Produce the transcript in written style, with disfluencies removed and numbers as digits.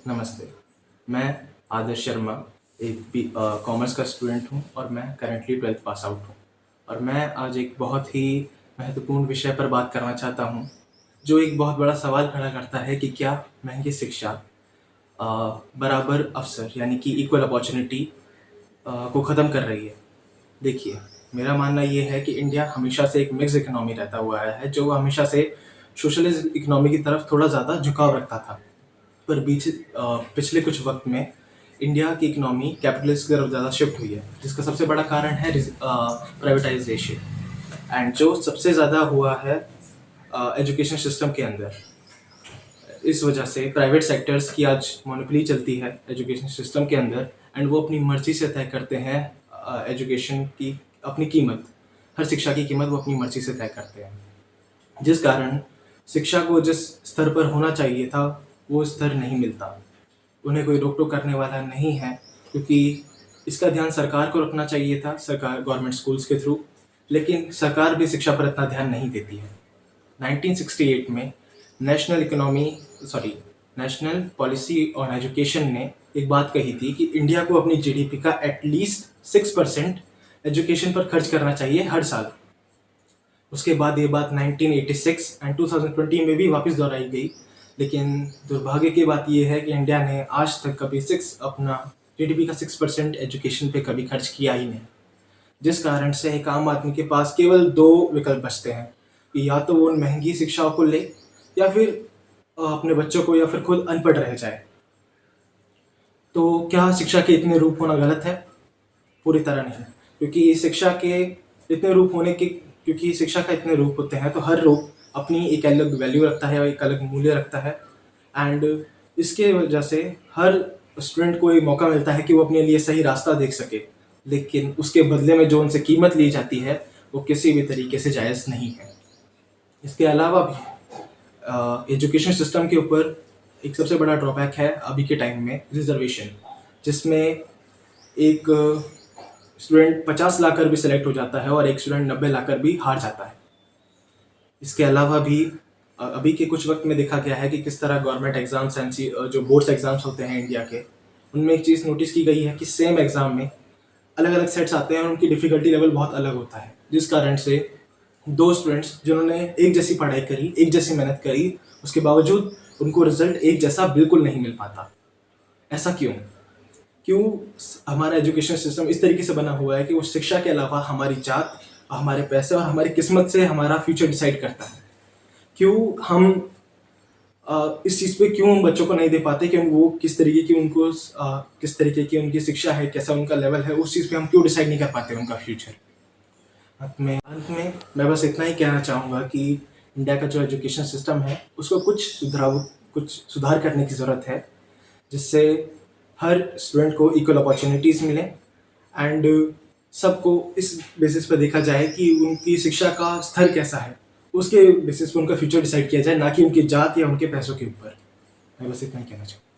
नमस्ते, मैं आदर्श शर्मा एक कॉमर्स का स्टूडेंट हूँ और मैं करंटली 12th पास आउट हूँ। और मैं आज एक बहुत ही महत्वपूर्ण विषय पर बात करना चाहता हूँ, जो एक बहुत बड़ा सवाल खड़ा करता है कि क्या महँगी शिक्षा अ, बराबर अवसर यानी कि इक्वल अपॉर्च्युनिटी को ख़त्म कर रही है। देखिए, मेरा मानना ये है कि इंडिया हमेशा से एक मिक्स्ड इकोनॉमी रहता हुआ आया है, जो हमेशा से सोशलिस्ट इकोनॉमी की तरफ थोड़ा ज़्यादा झुकाव रखता था। पर पिछले कुछ वक्त में इंडिया की इकोनॉमी कैपिटलिस्ट की तरफ ज़्यादा शिफ्ट हुई है, जिसका सबसे बड़ा कारण है प्राइवेटाइजेशन। एंड जो सबसे ज़्यादा हुआ है एजुकेशन सिस्टम के अंदर। इस वजह से प्राइवेट सेक्टर्स की आज मोनोपोली चलती है एजुकेशन सिस्टम के अंदर, एंड वो अपनी मर्जी से तय करते हैं एजुकेशन की अपनी कीमत। हर शिक्षा की कीमत वो अपनी मर्जी से तय करते हैं, जिस कारण शिक्षा को जिस स्तर पर होना चाहिए था वो स्तर नहीं मिलता। उन्हें कोई रोक-टोक करने वाला नहीं है, क्योंकि इसका ध्यान सरकार को रखना चाहिए था, सरकार गवर्नमेंट स्कूल्स के थ्रू, लेकिन सरकार भी शिक्षा पर इतना ध्यान नहीं देती है। 1968 में national economy sorry national policy on education ने एक बात कही थी कि इंडिया को अपनी जीडीपी का एटलीस्ट 6% एजुकेशन पर खर्च करना चाहिए हर साल। उसके बाद ये बात 1986 एंड 2020 में भी वापस दोहराई गई, लेकिन दुर्भाग्य की बात ये है कि इंडिया ने आज तक कभी अपना जीडीपी का 6% एजुकेशन पे कभी खर्च किया ही नहीं, जिस कारण से एक आम आदमी के पास केवल दो विकल्प बचते हैं कि या तो वो महंगी शिक्षाओं को ले या फिर अपने बच्चों को या फिर खुद अनपढ़ रह जाए। तो क्या शिक्षा के इतने रूप होना गलत है? पूरी तरह नहीं, क्योंकि शिक्षा के इतने रूप होने के क्योंकि शिक्षा का इतने रूप होते हैं, तो हर रूप अपनी एक अलग वैल्यू रखता है और एक अलग मूल्य रखता है। एंड इसके वजह से हर स्टूडेंट को एक मौका मिलता है कि वो अपने लिए सही रास्ता देख सके, लेकिन उसके बदले में जो उनसे कीमत ली जाती है वो किसी भी तरीके से जायज़ नहीं है। इसके अलावा भी एजुकेशन सिस्टम के ऊपर एक सबसे बड़ा ड्रॉबैक है अभी के टाइम में रिजर्वेशन, जिसमें एक स्टूडेंट 50 लाकर भी सेलेक्ट हो जाता है और एक स्टूडेंट 90 लाकर भी हार जाता है। इसके अलावा भी अभी के कुछ वक्त में देखा गया है कि किस तरह गवर्नमेंट एग्जाम्स एंड जो बोर्ड्स एग्जाम्स होते हैं इंडिया के, उनमें एक चीज़ नोटिस की गई है कि सेम एग्ज़ाम में अलग अलग सेट्स आते हैं और उनकी डिफ़िकल्टी लेवल बहुत अलग होता है, जिस कारण से दो स्टूडेंट्स जिन्होंने एक जैसी पढ़ाई करी, एक जैसी मेहनत करी, उसके बावजूद उनको रिजल्ट एक जैसा बिल्कुल नहीं मिल पाता। ऐसा क्यों? क्यों हमारा एजुकेशन सिस्टम इस तरीके से बना हुआ है कि वो शिक्षा के अलावा हमारी जात, हमारे पैसे और हमारी किस्मत से हमारा फ्यूचर डिसाइड करता है? क्यों हम इस चीज़ पे क्यों हम बच्चों को नहीं दे पाते कि वो किस तरीके की उनकी शिक्षा है, कैसा उनका लेवल है, उस चीज़ पे हम क्यों डिसाइड नहीं कर पाते उनका फ्यूचर? अंत में मैं बस इतना ही कहना चाहूँगा कि इंडिया का जो एजुकेशन सिस्टम है, उसको कुछ सुधार करने की ज़रूरत है, जिससे हर स्टूडेंट को इक्वल अपॉर्च्युनिटीज़ मिलें एंड सबको इस बेसिस पे देखा जाए कि उनकी शिक्षा का स्तर कैसा है, उसके बेसिस पे उनका फ्यूचर डिसाइड किया जाए, ना कि उनकी जात या उनके पैसों के ऊपर। मैं बस इतना ही कहना चाहूँगा।